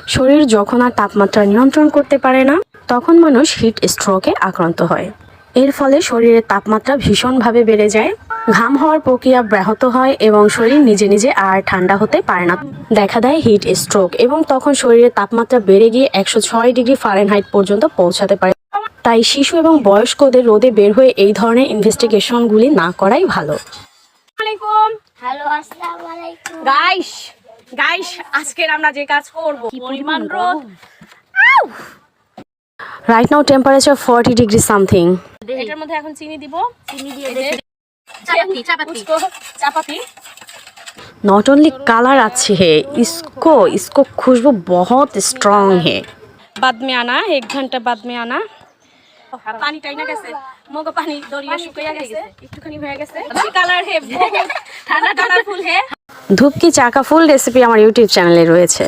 শরীর যখন আর তাপমাত্রা নিয়ন্ত্রণ করতে পারে না, তখন মানুষ হিট স্ট্রোকে আক্রান্ত হয়। এর ফলে শরীরের তাপমাত্রা ভীষণভাবে বেড়ে যায়, ঘাম হওয়ার প্রক্রিয়া ব্যাহত হয় এবং শরীর নিজে নিজে আর ঠান্ডা হতে পারে না। দেখা দেয় হিট স্ট্রোক এবং তখন শরীরের তাপমাত্রা বেড়ে গিয়ে 106 ডিগ্রি ফারেনহাইট পর্যন্ত পৌঁছাতে পারে। তাই শিশু এবং বয়স্কদের রোদে বের হয়ে এই ধরনের ইনভেস্টিগেশনগুলি না করাই ভালো। হ্যালো, আসসালামু আলাইকুম গাইস আজকের আমরা যে কাজ করব, পরিমাণ রোদ। Right now temperature 40 degree something. এটার মধ্যে এখন চিনি দিব, চিনি দিয়ে চাপাতি। नॉट ओनली कलर अच्छी है, इसको खुशबू बहुत स्ट्रॉन्ग है। बाद में आना, 1 घंटा बाद में आना। পানি টাইনা গেছে, মগো পানি দরিয়া শুকিয়ে গেছে, একটুখানি হয়ে গেছে। কালার হে, ঠান্ডা কালারফুল হে। ধূপ কি চাকা ফুল রেসিপি আমার ইউটিউব চ্যানেলে রয়েছে।